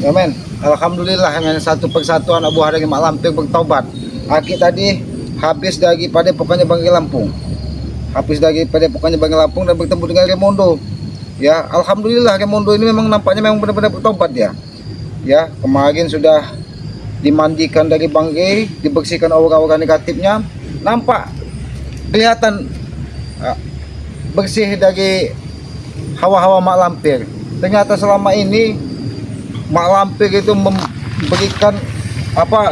Amin. Alhamdulillah yang satu persatuan Abu Hadagi Mak Lampir bertaubat. Aki tadi habis dari padepokannya Banggi Lampung. Habis dari padepokannya Banggi Lampung dan bertemu dengan Remondo. Ya, alhamdulillah Remondo ini memang nampaknya memang benar-benar bertobat ya. Ya, kemarin sudah dimandikan dari Banggi, dibersihkan aura-aura negatifnya. Nampak kelihatan bersih dari hawa-hawa Mak Lampir. Ternyata selama ini Mak Lampir itu memberikan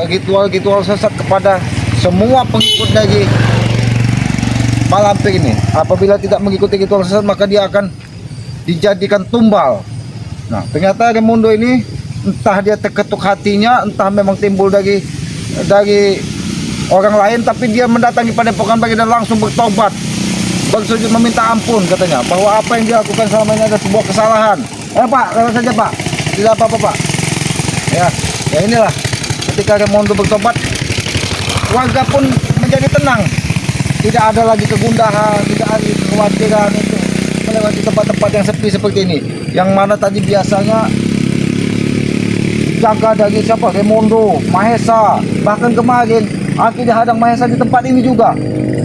ritual-ritual sesat kepada semua pengikut dari Mak Lampir ini. Apabila tidak mengikuti ritual sesat maka dia akan dijadikan tumbal. Nah, ternyata Remondo ini entah dia terketuk hatinya, entah memang timbul dari orang lain, tapi dia mendatangi padepokan Banggi dan langsung bertobat, bersujud meminta ampun katanya, bahwa apa yang dia lakukan selama ini adalah sebuah kesalahan. Pak, lewat saja Pak, tidak apa-apa Pak. Ya inilah ketika Remondo bertobat, warga pun menjadi tenang, tidak ada lagi kegundahan, tidak ada lagi kekhawatiran untuk melewati tempat-tempat yang sepi seperti ini, yang mana tadi biasanya jaga dari siapa, Remondo, Mahesa. Bahkan kemarin Aki dihadang Mahesa di tempat ini juga.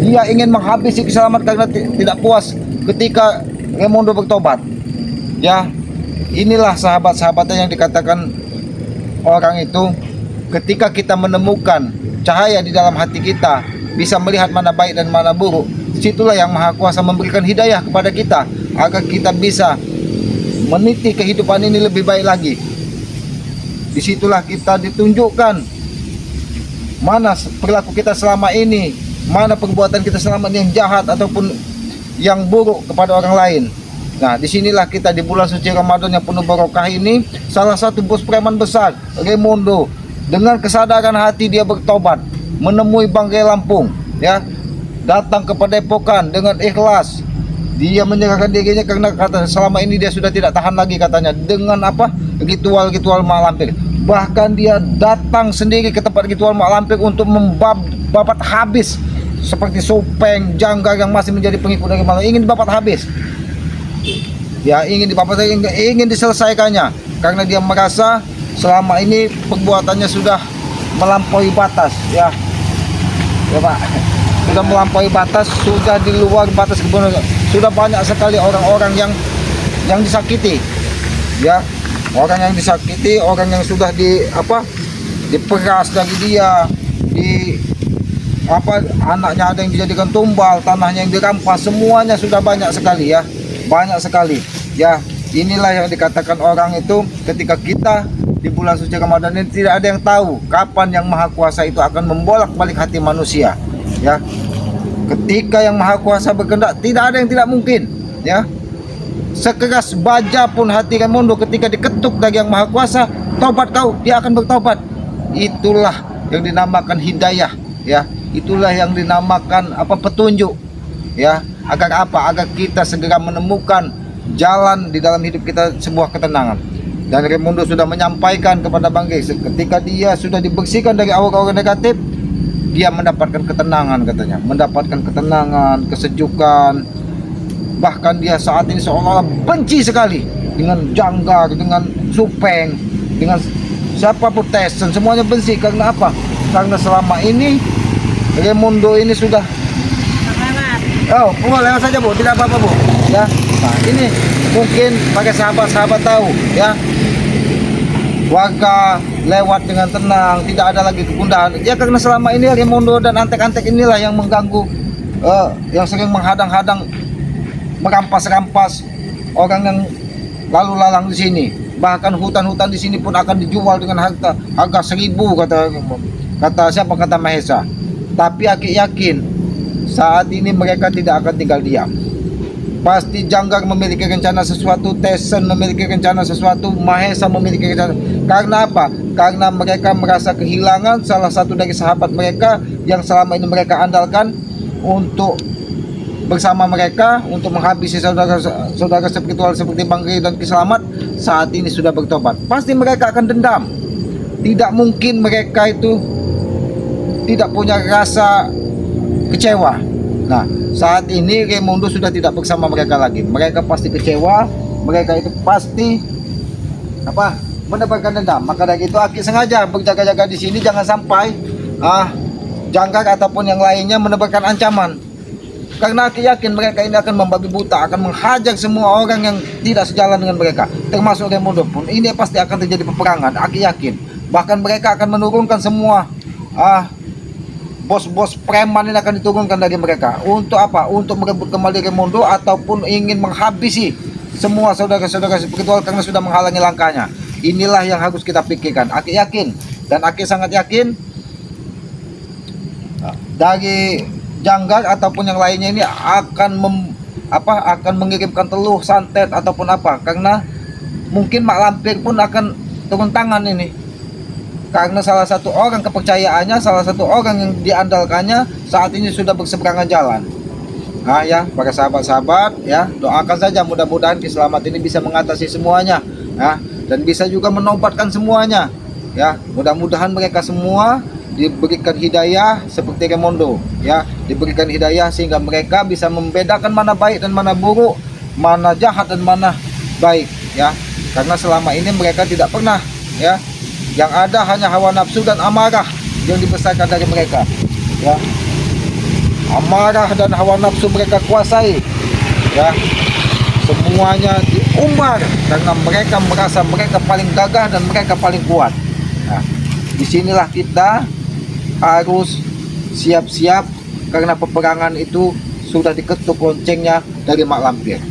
Dia ingin menghabisi Kiselamat karena tidak puas ketika Remondo bertobat. Ya, inilah sahabat-sahabatnya yang dikatakan orang itu, ketika kita menemukan cahaya di dalam hati kita, bisa melihat mana baik dan mana buruk, disitulah yang Maha Kuasa memberikan hidayah kepada kita agar kita bisa meniti kehidupan ini lebih baik lagi. Disitulah kita ditunjukkan mana perilaku kita selama ini, mana perbuatan kita selama ini yang jahat ataupun yang buruk kepada orang lain. Nah, disinilah kita di bulan suci Ramadan yang penuh barokah ini, salah satu bos preman besar, Remondo, dengan kesadaran hati dia bertobat, menemui Banggi Lampung, ya, datang ke padepokan dengan ikhlas. Dia menyerahkan dirinya karena kata selama ini dia sudah tidak tahan lagi katanya dengan ritual-ritual Mak Lampir. Bahkan dia datang sendiri ke tempat ritual Mak Lampir untuk membabat habis seperti Supeng, Janggar yang masih menjadi pengikut dari Mak Lampir, ingin dibabat habis. Ya, ingin diselesaikannya karena dia merasa selama ini perbuatannya sudah melampaui batas, ya Pak, sudah melampaui batas, sudah di luar batas kebenaran. Sudah banyak sekali orang-orang yang disakiti, ya, orang yang disakiti, orang yang sudah diperas dari dia, anaknya ada yang dijadikan tumbal, tanahnya yang dirampas, semuanya sudah banyak sekali, ya, banyak sekali. Ya, inilah yang dikatakan orang itu, ketika kita di bulan suci Ramadan ini tidak ada yang tahu kapan yang Maha Kuasa itu akan membolak-balik hati manusia, ya. Ketika yang Maha Kuasa berkehendak, tidak ada yang tidak mungkin, ya. Sekeras baja pun hati Remondo ketika diketuk dari yang Maha Kuasa, tobat kau, dia akan bertobat. Itulah yang dinamakan hidayah, ya. Itulah yang dinamakan petunjuk, ya. Agar agar kita segera menemukan jalan di dalam hidup kita, sebuah ketenangan. Dan Remondo sudah menyampaikan kepada Banggi, ketika dia sudah dibersihkan dari aura-aura negatif, dia mendapatkan ketenangan katanya, mendapatkan ketenangan, kesejukan. Bahkan dia saat ini seolah-olah benci sekali dengan Janggar, dengan Supeng, dengan siapapun Tyson, semuanya benci. Karena apa? Karena selama ini Remondo ini sudah lewat saja Bu, tidak apa-apa Bu, ya. Nah, ini mungkin pakai sahabat-sahabat tahu, ya, warga lewat dengan tenang, tidak ada lagi kegundahan, ya, karena selama ini Remondo dan antek-antek inilah yang mengganggu, yang sering menghadang-hadang, merampas-rampas orang yang lalu lalang di sini. Bahkan hutan-hutan di sini pun akan dijual dengan harga 1.000 kata Mahesa. Tapi Aki yakin saat ini mereka tidak akan tinggal diam. Pasti Janggar memiliki rencana sesuatu, Tyson memiliki rencana sesuatu, Mahesa memiliki rencana. Karena apa? Karena mereka merasa kehilangan salah satu dari sahabat mereka yang selama ini mereka andalkan untuk bersama mereka untuk menghabisi saudara spiritual seperti Banggi dan Kiselamat. Saat ini sudah bertobat. Pasti mereka akan dendam. Tidak mungkin mereka itu tidak punya rasa kecewa. Nah, saat ini Remondo sudah tidak bersama mereka lagi. Mereka pasti kecewa. Mereka itu pasti mendapatkan dendam. Maka dari itu Aki sengaja berjaga-jaga di sini, jangan sampai Jangkar ataupun yang lainnya mendapatkan ancaman. Karena Aki yakin mereka ini akan membabi buta, akan menghajar semua orang yang tidak sejalan dengan mereka, termasuk Raimundo pun. Ini pasti akan terjadi peperangan, Aki yakin. Bahkan mereka akan menurunkan semua bos-bos preman ini akan diturunkan dari mereka. Untuk apa? Untuk merebut kembali Raimundo ataupun ingin menghabisi semua saudara-saudara spiritual karena sudah menghalangi langkahnya. Inilah yang harus kita pikirkan. Aki yakin, dan Aki sangat yakin dari Janggar ataupun yang lainnya ini akan akan mengirimkan teluh, santet ataupun apa, karena mungkin Mak Lampir pun akan turun tangan ini, karena salah satu orang kepercayaannya, salah satu orang yang diandalkannya saat ini sudah berseberangan jalan. Nah ya, para sahabat-sahabat ya, doakan saja mudah-mudahan Kiselamat ini bisa mengatasi semuanya ya, dan bisa juga menobatkan semuanya ya. Mudah-mudahan mereka semua diberikan hidayah seperti Raimundo ya, diberikan hidayah sehingga mereka bisa membedakan mana baik dan mana buruk, mana jahat dan mana baik ya. Karena selama ini mereka tidak pernah ya, yang ada hanya hawa nafsu dan amarah yang dibesarkan dari mereka ya. Amarah dan hawa nafsu mereka kuasai ya, semuanya diumbar karena mereka merasa mereka paling gagah dan mereka paling kuat. Nah, disinilah kita harus siap-siap karena peperangan itu sudah diketuk loncengnya dari Mak Lampir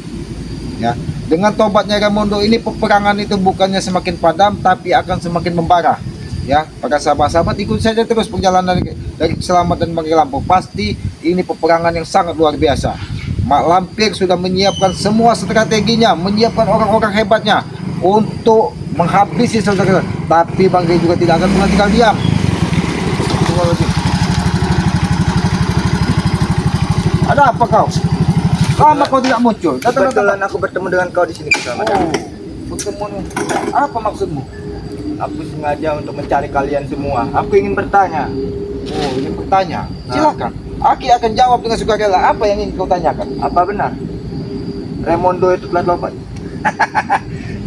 ya. Dengan tobatnya Raimundo ini, peperangan itu bukannya semakin padam tapi akan semakin membara ya. Para sahabat-sahabat ikut saja terus perjalanan dari Kiselamat dan Manggi Lampung. Pasti ini peperangan yang sangat luar biasa. Mak Lampir sudah menyiapkan semua strateginya, menyiapkan orang-orang hebatnya untuk menghabisi saudara. Tapi Bang Rey juga tidak akan pernah tinggal diam. Ada apa kau? Lama kau tidak muncul. Kebetulan aku bertemu dengan kau di sini, Kiselamat. Bertemu. Apa maksudmu? Aku sengaja untuk mencari kalian semua. Aku ingin bertanya. Oh, ingin bertanya. Silakan. Aki akan jawab dengan sukarela. Apa yang ingin kau tanyakan? Apa benar Raimundo itu telah tobat?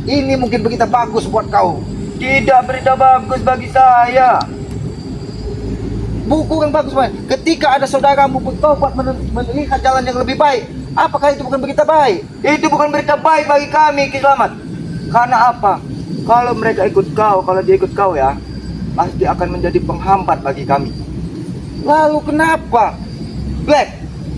Ini mungkin berita bagus buat kau. Tidak berita bagus bagi saya. Buku yang bagus, man. Ketika ada saudaramu bertobat melihat jalan yang lebih baik, apakah itu bukan berita baik? Itu bukan berita baik bagi kami, Kiselamat. Karena apa? Kalau mereka ikut kau, kalau dia ikut kau ya, pasti akan menjadi penghambat bagi kami. Lalu kenapa? Black,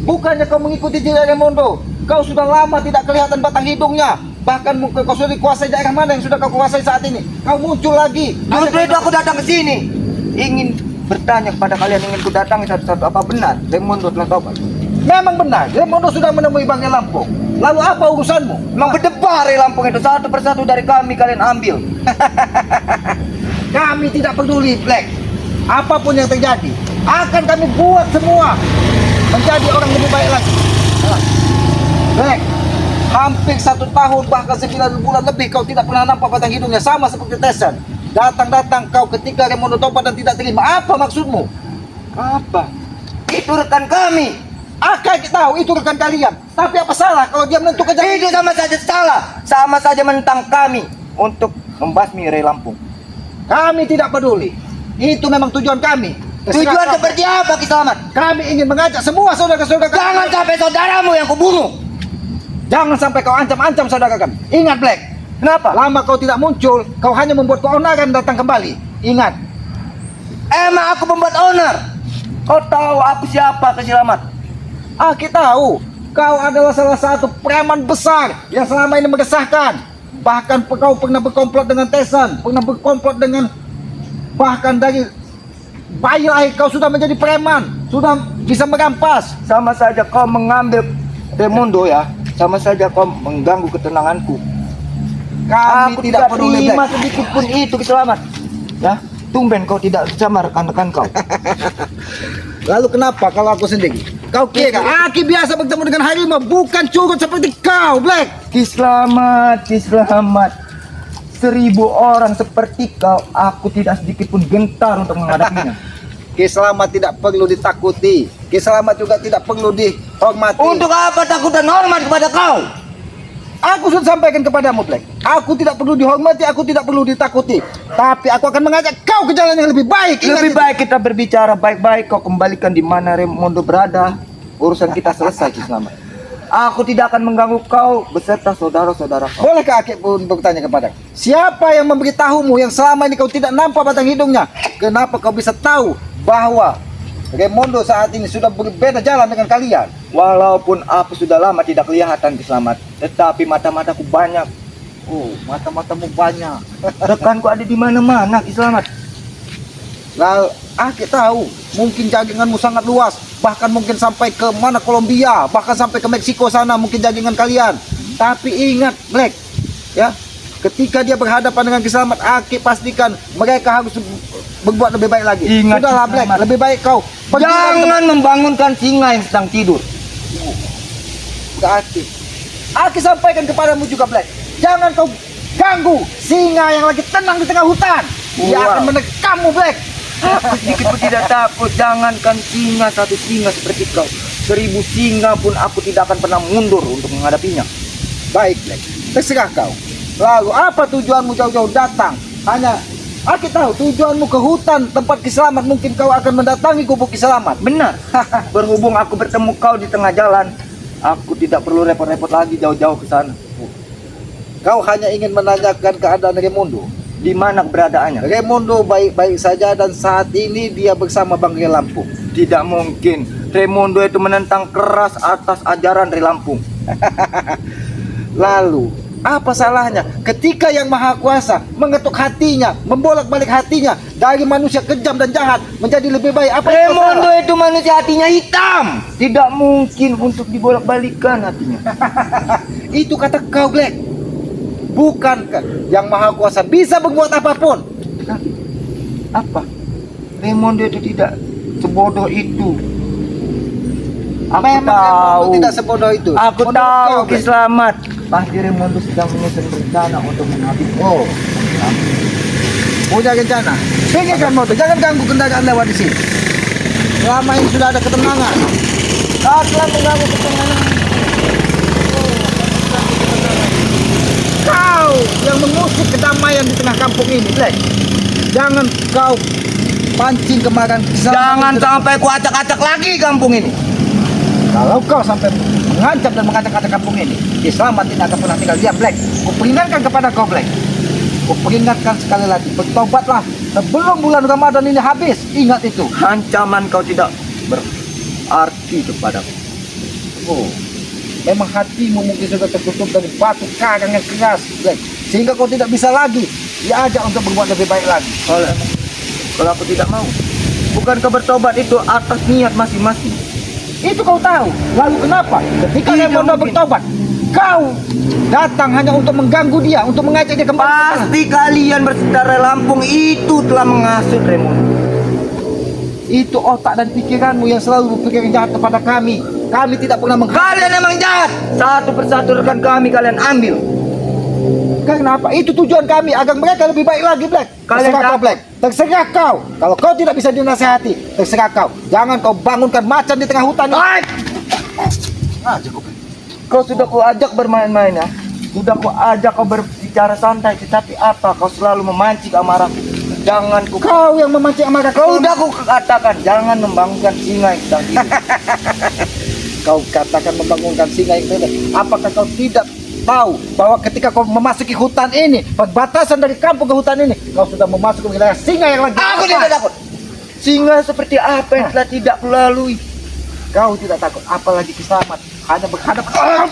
bukannya kau mengikuti jejak Raimundo? Kau sudah lama tidak kelihatan batang hidungnya. Bahkan kau sudah dikuasai daerah mana yang sudah kau kuasai saat ini? Kau muncul lagi. Justru itu aku datang ke sini, ingin bertanya kepada kalian, ingin ku datangi satu-satu. Apa benar Raimundo telah tobat? Memang benar, Raimundo sudah menemui Bang Lampung. Lalu apa urusanmu? Memang berdebar Lampung itu, satu persatu dari kami kalian ambil. Kami tidak peduli, Black. Apapun yang terjadi, akan kami buat semua menjadi orang lebih baik lagi. Black, hampir 1 tahun bahkan 9 bulan lebih kau tidak pernah nampak batang hidungnya, sama seperti Tesan. Datang-datang kau ketika Raimundo tobat dan tidak terima. Apa maksudmu? Apa? Itu rekan kami. Akan kita tahu itu rekan kalian. Tapi apa salah kalau dia menentukan jalan? Itu sama saja salah. Sama saja menentang kami untuk membasmi Ray Lampung. Kami tidak peduli. Itu memang tujuan kami. Tujuan seperti apa, Kiselamat? Kami ingin mengajak semua saudara-saudara kami. Jangan sampai saudaramu yang kubunuh. Jangan sampai kau ancam-ancam saudara kami. Ingat, Black. Kenapa? Lama kau tidak muncul, kau hanya membuat keonaran datang kembali. Ingat. Emang aku membuat onar? Kau tahu aku siapa, Kiselamat? Aki tahu. Kau adalah salah satu preman besar yang selama ini meresahkan. Bahkan kau pernah berkomplot dengan Tesan, pernah berkomplot dengan, bahkan dari bayi lahir kau sudah menjadi preman, sudah bisa merampas. Sama saja kau mengambil Raimundo ya, sama saja kau mengganggu ketenanganku. Kami Aku tidak peduli, terima Black. sedikit pun itu, Kiselamat. Ya, tumben kau tidak sama rekan-rekan kau. Lalu kenapa kalau aku sendiri? Kau kira Aki biasa bertemu dengan harimau, bukan curut seperti kau, Black. Kiselamat, Kiselamat. 1000 orang seperti kau, aku tidak sedikit pun gentar untuk menghadapinya. Kiselamat tidak perlu ditakuti. Kiselamat juga tidak perlu dihormati. Untuk apa takut dan hormat kepada kau? Aku sudah sampaikan kepadamu, Black. Aku tidak perlu dihormati, aku tidak perlu ditakuti. Tapi aku akan mengajak kau ke jalan yang lebih baik. Ingat Lebih itu. baik kita berbicara baik-baik. Kau kembalikan di mana Raimundo berada. Urusan kita selesai, Ki Selamat. Aku tidak akan mengganggu kau beserta saudara-saudara kau. Bolehkah aku pun bertanya kepada siapa yang memberitahumu yang selama ini kau tidak nampak batang hidungnya? Kenapa kau bisa tahu bahwa Raimundo saat ini sudah berbeda jalan dengan kalian? Walaupun aku sudah lama tidak kelihatan, Ki Selamat, tetapi mata-mataku banyak. Oh, mata-matamu banyak. Rekanku ada di mana-mana, Ki Selamat. Lalu aku tahu mungkin jaringanmu sangat luas, bahkan mungkin sampai ke mana Kolombia, bahkan sampai ke Meksiko sana mungkin jaringan kalian. Tapi ingat, Black, ya, ketika dia berhadapan dengan Kiselamat, Aki pastikan mereka harus berbuat lebih baik lagi. Ingat, Sudahlah, Black, Kiselamat. lebih baik kau pergi dari Jangan membangunkan singa yang sedang tidur. Aki. Aki sampaikan kepadamu juga, Black, jangan kau ganggu singa yang lagi tenang di tengah hutan. Dia Wow. akan menekammu, Black. Aku sedikit pun tidak takut. Jangankan singa, satu singa seperti kau, 1000 singa pun aku tidak akan pernah mundur untuk menghadapinya. Baik, Black, terserah kau. Lalu apa tujuanmu jauh-jauh datang? Hanya aku tahu tujuanmu ke hutan tempat Kiselamat. Mungkin kau akan mendatangi kubu Kiselamat. Benar. Berhubung aku bertemu kau di tengah jalan, aku tidak perlu repot-repot lagi jauh-jauh ke sana. Kau hanya ingin menanyakan keadaan Raimundo. Di mana keberadaannya? Raimundo baik-baik saja dan saat ini dia bersama Bang Ria Lampung. Tidak mungkin. Raimundo itu menentang keras atas ajaran Ri Lampung. Lalu apa salahnya ketika yang maha kuasa mengetuk hatinya, membolak-balik hatinya dari manusia kejam dan jahat menjadi lebih baik? Apa yang Raimundo salah? itu manusia hatinya hitam. Tidak mungkin untuk dibolak-balikan hatinya. Itu kata kau, Black. Bukankah yang maha kuasa bisa berbuat apapun? Apa? Raimundo itu tidak sebodoh itu. Aku Memang tahu. Raimundo tidak sebodoh itu. Aku Menurut tahu, kau, Ki Black. Selamat. Pasti Raimundo sedang menyusun rencana untuk menghabisi. Oh, punya rencana. Pinggirkan motor, jangan ganggu kendaraan lewat di sini. Selama ini sudah ada ketenangan. Kau telah mengganggu ketenangan. Kau yang mengusik kedamaian di tengah kampung ini, Black. Jangan kau pancing kemarahan Kiselamat. Jangan sampai ku acak-acak lagi kampung ini. Kalau kau sampai mengancam dan mengacak-acak kampung ini, Kiselamat tidak akan pernah tinggal diam, Black. Kuperingatkan kepada kau, Black. Kuperingatkan sekali lagi, bertobatlah sebelum bulan Ramadan ini habis. Ingat itu. Ancaman kau tidak berarti kepadaku. Oh, memang hatimu mungkin sudah tertutup dari batu karang yang keras, Black. Sehingga kau tidak bisa lagi diajak untuk berbuat lebih baik lagi. Kalau aku tidak mau, bukankah bertobat itu atas niat masing-masing? Itu kau tahu. Lalu kenapa? Ketika Tidak Raimundo mungkin. bertobat, kau datang hanya untuk mengganggu dia, untuk mengajak dia kembali. ke sana. Pasti kalian bersaudara Lampung itu telah menghasut Raimundo. Itu otak dan pikiranmu yang selalu berpikir jahat kepada kami. Kami tidak pernah Kalian emang jahat. Satu persatu rekan kami kalian ambil. Kenapa? Itu tujuan kami agar mereka lebih baik lagi, Black. Kalian Terserah kau, takut. Black. Terserah kau. Kalau kau tidak bisa dinasihati, terserah kau. Jangan kau bangunkan macan di tengah hutan. Hai! Cukup. Kau sudah ku ajak bermain-main ya. Sudah ku ajak kau berbicara santai, tetapi apa? Kau selalu memancing amarahku. Jangan ku Kau yang memancing amarah. Kau udah ku katakan jangan membangunkan singa yang sedang tidur. Kau katakan membangunkan singa yang beda. Apakah kau tidak tahu bahwa ketika kau memasuki hutan ini, perbatasan dari kampung ke hutan ini, kau sudah memasuki wilayah singa yang lagi. Aku tidak takut. Singa seperti apa yang telah tidak kulalui? Kau tidak takut, apalagi Kiselamat hanya berhadapan.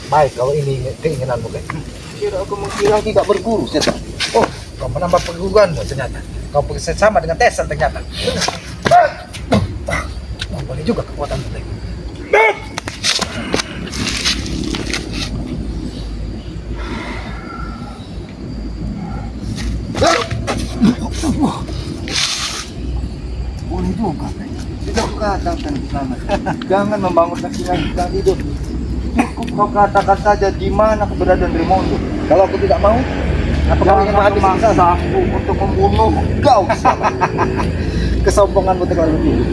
Baik, kalau ini keinginanmu, Black. Kira aku mengira tidak berguru, setan. Oh, kau menambah perguruanmu ternyata. Kau bersama dengan Tesan ternyata. Boleh juga kekuatan Black. Boleh juga. Tidak ku katakan selamat. Jangan membangunkan singa yang sedang tidur. Cukup kau katakan saja di mana keberadaan Raimundo. Kalau aku tidak mau, apa kau ingin Jangan menghabisi memaksa kita? aku untuk membunuh kau. Kesombonganmu terlalu tinggi.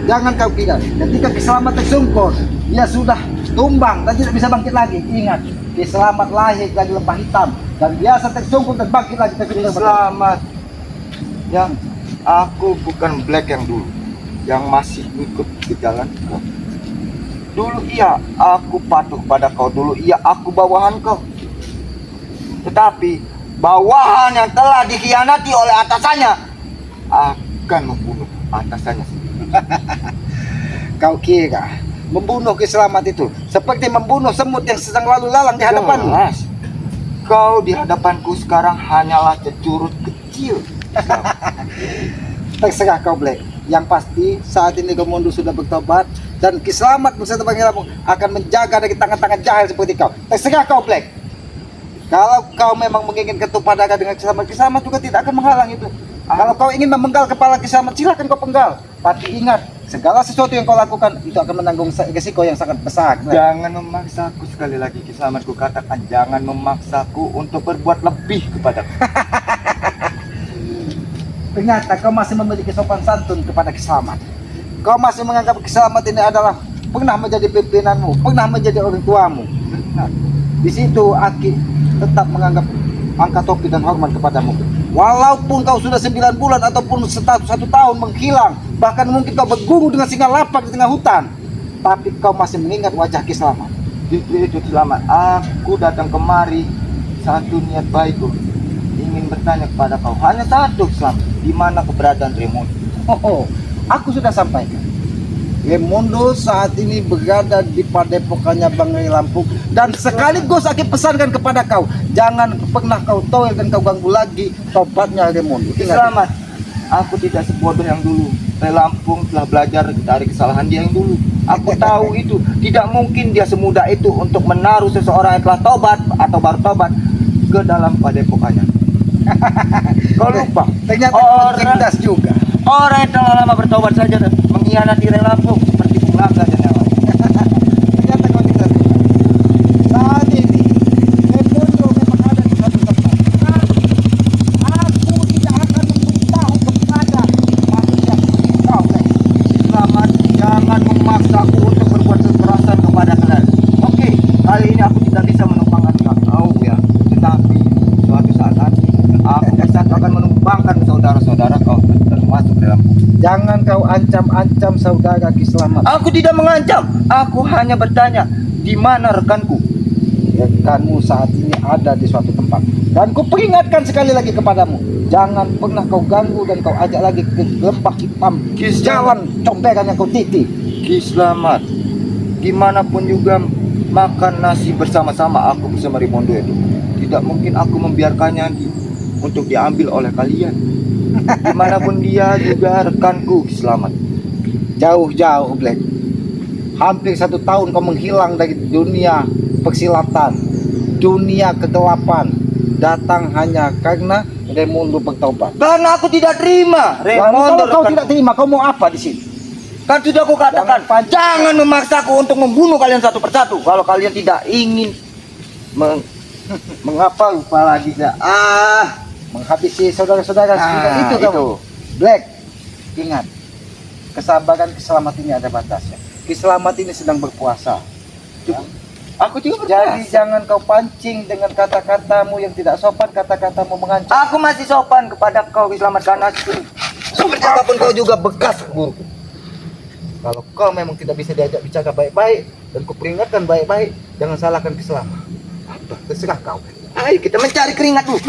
Jangan kau kira ketika Kiselamat tersungkur, dia sudah tumbang dan tidak bisa bangkit lagi. Ingat, Kiselamat lahir dari lembah hitam dan biasa tersungkur dan bangkit lagi. Selamat. Yang aku bukan Black yang dulu, yang masih ikut di jalan kau. Dulu iya aku patuh pada kau, dulu iya aku bawahan kau. Tetapi bawahan yang telah dikhianati oleh atasannya akan membunuh atasannya sendiri. Kau kira membunuh Kiselamat itu seperti membunuh semut yang sedang lalu lalang di hadapanmu. Jelas. Kau di hadapanku sekarang hanyalah cecurut kecil. Terserah kau Black. Yang pasti saat ini Gemondo sudah bertobat dan Kiselamat beserta panggilanmu akan menjaga dari tangan-tangan jahil seperti kau. Terserah kau Black. Kalau kau memang menginginkan tumpadaga dengan Kiselamat, Kiselamat juga tidak akan menghalang itu. Kalau kau ingin memenggal kepala Kiselamat, silakan kau penggal. Tapi ingat, segala sesuatu yang kau lakukan itu akan menanggung resiko yang sangat besar. Black. Jangan memaksaku, sekali lagi Kiselamat, ku katakan jangan memaksaku untuk berbuat lebih kepadaku. Ternyata kau masih memiliki sopan santun kepada Kiselamat. Kau masih menganggap Kiselamat ini adalah pernah menjadi pimpinanmu, pernah menjadi orang tuamu. Nah, di situ Aki tetap menganggap angkat topi dan hormat kepadamu. Walaupun kau sudah 9 bulan ataupun 1 tahun menghilang, bahkan mungkin kau berguru dengan singa lapar di tengah hutan, tapi kau masih mengingat wajah Kiselamat. Justru itu Selamat, aku datang kemari satu niat baikku, ingin bertanya kepada kau hanya satu Selamat, di mana keberadaan Raimundo? Oh, aku sudah sampaikan. Raimundo saat ini berada di padepokannya Bang Rai Lampung dan sekaligus aku pesankan kepada kau, jangan pernah kau toel dan kau ganggu lagi tobatnya Raimundo. Ingat. Selamat, aku tidak sebodoh yang dulu. Rai Lampung telah belajar dari kesalahan dia yang dulu. Aku tahu itu tidak mungkin dia semudah itu untuk menaruh seseorang yang telah tobat atau baru tobat ke dalam padepokannya. Kau lupa? Ternyata cerdas juga. Orang yang telah lama bertobat saja mengkhianati Rai Lampung seperti Punglaga dan yang lain. Ternyata kau tidak. Saat ini Raimundo memang ada di satu tempat. Aku tidak akan memberitahu kepada manusia kau. Selamat, jangan memaksaku untuk berbuat kekerasan kepada kalian. Oke, kali ini aku tidak bisa menumpangkan kau ya, tetapi suatu saat nanti aku bersatu akan menumpangkan saudara-saudara kau termasuk dalam. Jangan kau ancam-ancam saudara Kiselamat. Aku tidak mengancam, aku hanya bertanya di mana rekanku. Rekanmu saat ini ada di suatu tempat. Dan ku peringatkan sekali lagi kepadamu, jangan pernah kau ganggu dan kau ajak lagi ke lembah hitam, jalan comberan yang kau titi. Kiselamat, dimanapun juga makan nasi bersama-sama aku bersama Raimundo itu. Tidak mungkin aku membiarkannya untuk diambil oleh kalian. Dimanapun dia juga rekanku Kiselamat. Jauh-jauh Black. Hampir 1 tahun kau menghilang dari dunia persilatan, dunia kegelapan, datang hanya karena Raimundo bertobat. Karena aku tidak terima Kalau kau tidak terima, kau mau apa di sini? Kan sudah aku katakan, jangan memaksaku untuk membunuh kalian satu persatu. Kalau kalian tidak ingin Mengapa lupa lagi ya? Menghabisi saudara-saudara itu kamu. Black, ingat, kesabaran Kiselamat ini ada batasnya. Kiselamat ini sedang berpuasa. Aku juga Jadi jangan kau pancing dengan kata-katamu yang tidak sopan, kata-katamu mengancam. Aku masih sopan kepada kau Kiselamat karena Seperti apapun kau juga bekas buruk. Kalau kau memang tidak bisa diajak bicara baik-baik dan kuperingatkan baik-baik, jangan salahkan Kiselamat. Apa? Terserah kau. ayo kita mencari keringat dulu.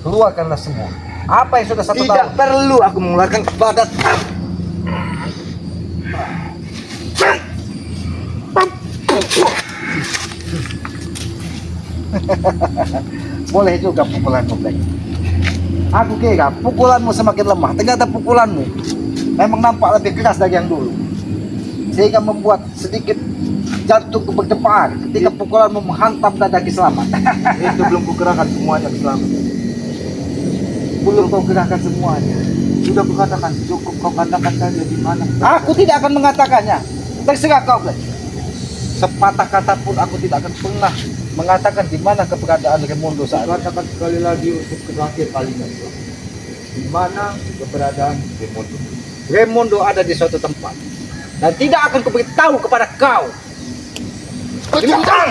Keluarkanlah semua. Apa yang sudah 1 tahun? Tidak perlu aku mengeluarkan badat. Boleh juga pukulanmu, Black. Aku kira pukulanmu semakin lemah. Ternyata pukulanmu memang nampak lebih keras dari yang dulu, sehingga membuat sedikit jantungku berdebar ketika pukulanmu menghantam dada Kiselamat. Itu belum kukerahkan semuanya Kiselamat. Belum kau kerahkan semuanya. Sudah kukatakan, cukup kau katakan saja di mana. Aku tidak akan mengatakannya. Terserah kau, Black. Sepatah kata pun aku tidak akan pernah mengatakan di mana keberadaan Raimundo saat ini. Katakan sekali lagi untuk terakhir kalinya. Di mana keberadaan Raimundo? Raimundo ada di suatu tempat dan tidak akan kuberitahu kepada kau. Kejahatan!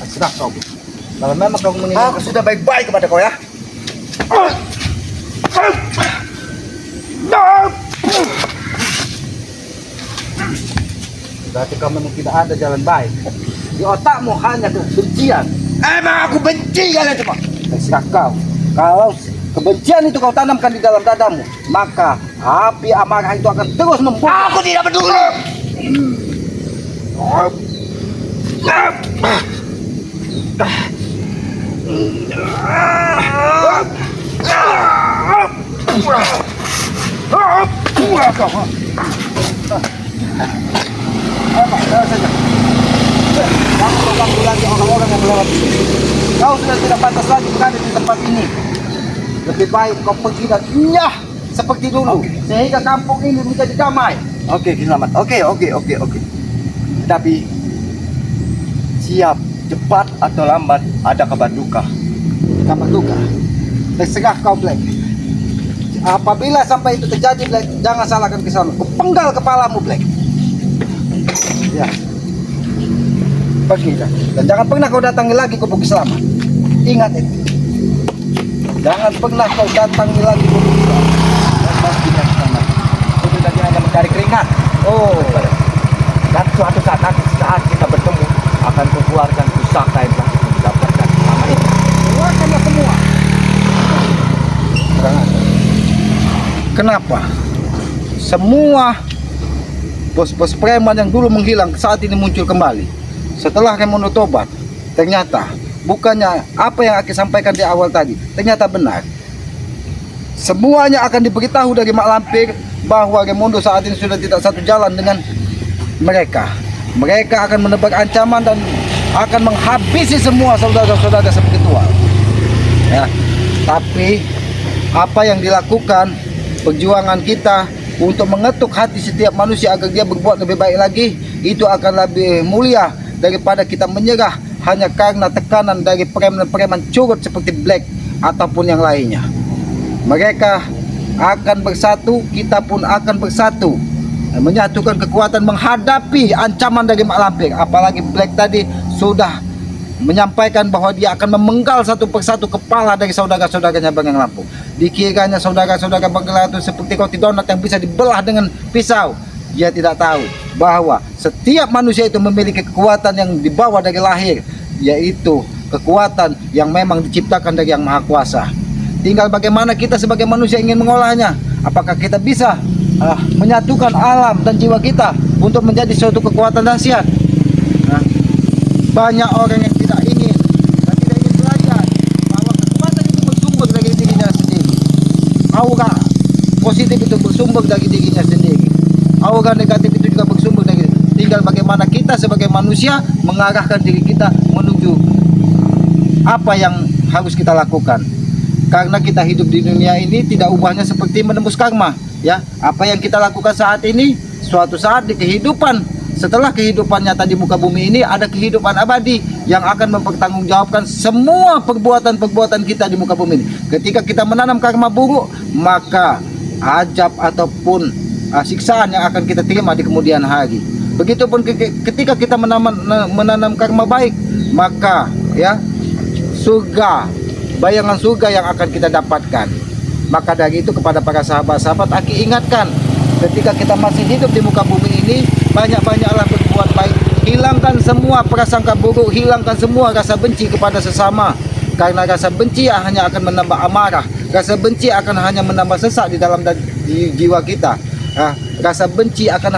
Terserah kau. Kalau memang kau menginginkan, Aku sudah baik-baik kepada kau ya. berarti kau memang tidak ada jalan baik. Di otakmu hanya kebencian. Emang aku benci kalian semua. Terserah kau. Kalau kebencian itu kau tanamkan di dalam dadamu, maka api amarah itu akan terus membakar. Aku tidak peduli. Jalan saja. Kamu ganggu lagi orang-orang yang melewat di sini. Kau sudah tidak pantas lagi berada di tempat ini. Lebih baik kau pergi dan nyah seperti dulu, sehingga kampung ini menjadi damai. Oke, selamat. Oke. Tapi siap, cepat atau lambat ada kabar duka. Kabar duka. Terserah kau, Black. Apabila sampai itu terjadi, Black, jangan salahkan kesalahan. Kupenggal kepalamu, Black. Ya. Pergi dah. Dan jangan pernah kau datangi lagi ke Bukit Selamat. Ingat itu. Jangan pernah kau datangi lagi ke Bukit Selamat. Dan pastinya sama. Itu tadi hanya mencari keringat. Oh. Dan suatu saat nanti saat kita bertemu akan kukeluarkan pusaka yang telah kita dapatkan selama ini. Keluarkanlah semua. Kurang ajar. Kenapa? Semua bos-bos preman yang dulu menghilang saat ini muncul kembali. Setelah Raimundo tobat, ternyata bukannya apa yang aku sampaikan di awal tadi, ternyata benar. Semuanya akan diberitahu dari Mak Lampir bahwa Raimundo saat ini sudah tidak satu jalan dengan mereka. Mereka akan menebar ancaman dan akan menghabisi semua saudara-saudara spiritual. Ya, tapi apa yang dilakukan, perjuangan kita untuk mengetuk hati setiap manusia agar dia berbuat lebih baik lagi, itu akan lebih mulia daripada kita menyerah hanya karena tekanan dari preman-preman curut seperti Black ataupun yang lainnya. Mereka akan bersatu, kita pun akan bersatu, menyatukan kekuatan menghadapi ancaman dari Mak Lampir. Apalagi Black tadi sudah menyampaikan bahwa dia akan memenggal satu persatu kepala dari saudara-saudaranya Bagong Lampung. Dikiranya saudara-saudara Bagong Lampung seperti roti donat yang bisa dibelah dengan pisau. Dia tidak tahu bahwa setiap manusia itu memiliki kekuatan yang dibawa dari lahir, yaitu kekuatan yang memang diciptakan dari Yang Maha Kuasa. Tinggal bagaimana kita sebagai manusia ingin mengolahnya. Apakah kita bisa menyatukan alam dan jiwa kita untuk menjadi suatu kekuatan dahsyat? Banyak orang yang tidak ingin dan tidak ingin belajar bahwa kekuatan itu bersumber dari dirinya sendiri. Aura positif itu bersumber dari dirinya sendiri. Aura negatif itu juga bersumber dari. Tinggal bagaimana kita sebagai manusia mengarahkan diri kita menuju apa yang harus kita lakukan. Karena kita hidup di dunia ini tidak ubahnya seperti menembus karma, ya. Apa yang kita lakukan saat ini, suatu saat di kehidupan setelah kehidupan nyata di muka bumi ini ada kehidupan abadi yang akan mempertanggungjawabkan semua perbuatan-perbuatan kita di muka bumi ini. Ketika kita menanam karma buruk, maka azab ataupun siksaan yang akan kita terima di kemudian hari. Begitupun ketika kita menanam karma baik, maka ya surga, bayangan surga yang akan kita dapatkan. Maka dari itu kepada para sahabat-sahabat, Aki ingatkan, ketika kita masih hidup di muka bumi ini, banyak-banyaklah berbuat baik. Hilangkan semua prasangka buruk, hilangkan semua rasa benci kepada sesama. Karena rasa benci hanya akan menambah amarah. Rasa benci akan hanya menambah sesak di dalam jiwa kita. Rasa benci akan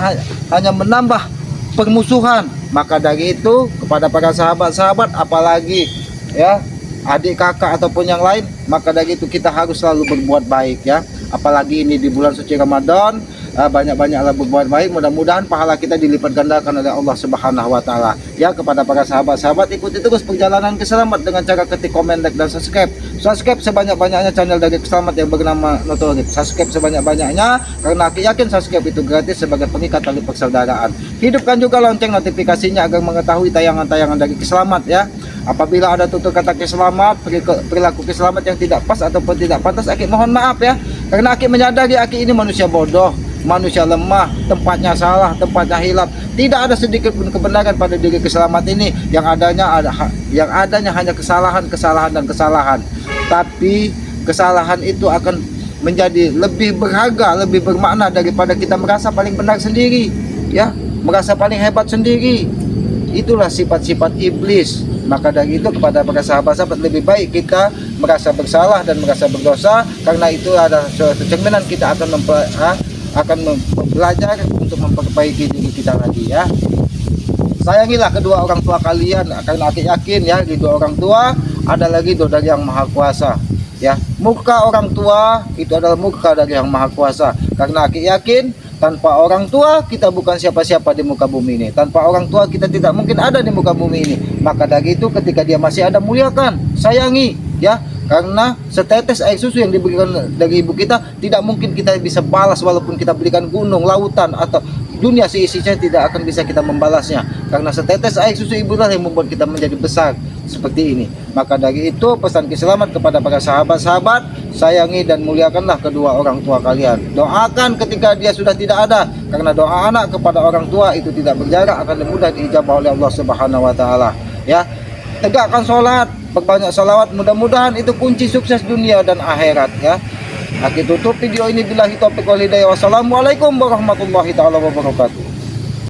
hanya menambah permusuhan. Maka dari itu kepada para sahabat-sahabat, apalagi ya adik kakak ataupun yang lain, maka dari itu kita harus selalu berbuat baik, ya. Apalagi ini di bulan suci Ramadan, banyak-banyaklah berbuat baik, mudah-mudahan pahala kita dilipat gandakan oleh Allah Subhanahu wa taala. Ya, kepada para sahabat-sahabat, ikuti terus perjalanan Keselamat dengan cara ketik komen, like dan subscribe. Subscribe sebanyak-banyaknya channel dari Keselamat yang bernama Notorip. Subscribe sebanyak-banyaknya karena aku yakin subscribe itu gratis sebagai pengikat tali persaudaraan. Hidupkan juga lonceng notifikasinya agar mengetahui tayangan-tayangan dari Keselamat ya. Apabila ada tutur kata Keselamat, perilaku Keselamat yang tidak pas ataupun tidak pantas, Aki mohon maaf ya. Karena Aki menyadari Aki ini manusia bodoh, manusia lemah, tempatnya salah, tempatnya hilaf. Tidak ada sedikit pun kebenaran pada diri Keselamat ini. Yang adanya hanya kesalahan dan kesalahan. Tapi kesalahan itu akan menjadi lebih berharga, lebih bermakna daripada kita merasa paling benar sendiri, ya, merasa paling hebat sendiri. Itulah sifat-sifat iblis. Maka dari itu kepada para sahabat-sahabat, lebih baik kita merasa bersalah dan merasa berdosa, karena itu ada suatu cerminan kita akan belajar untuk memperbaiki diri kita lagi ya. Sayangilah kedua orang tua kalian, karena aku yakin ya, kedua orang tua adalah ridho dari Yang Maha Kuasa ya. Murka orang tua itu adalah murka dari Yang Maha Kuasa, karena aku yakin tanpa orang tua kita bukan siapa-siapa di muka bumi ini. Tanpa orang tua kita tidak mungkin ada di muka bumi ini. Maka dari itu ketika dia masih ada, muliakan, sayangi ya. Karena setetes air susu yang diberikan dari ibu kita tidak mungkin kita bisa balas, walaupun kita berikan gunung, lautan atau dunia seisinya tidak akan bisa kita membalasnya. Karena setetes air susu ibu lah yang membuat kita menjadi besar seperti ini. Maka dari itu pesan Keselamat kepada para sahabat-sahabat, sayangi dan muliakanlah kedua orang tua kalian. Doakan ketika dia sudah tidak ada, karena doa anak kepada orang tua itu tidak berjarak, akan mudah diijabah oleh Allah Subhanahu wa taala ya. Tegakkan sholat, perbanyak salawat, mudah-mudahan itu kunci sukses dunia dan akhirat ya. Aku tutup video ini billahi taufiq wal hidayah. Wassalamualaikum warahmatullahi taala wabarakatuh.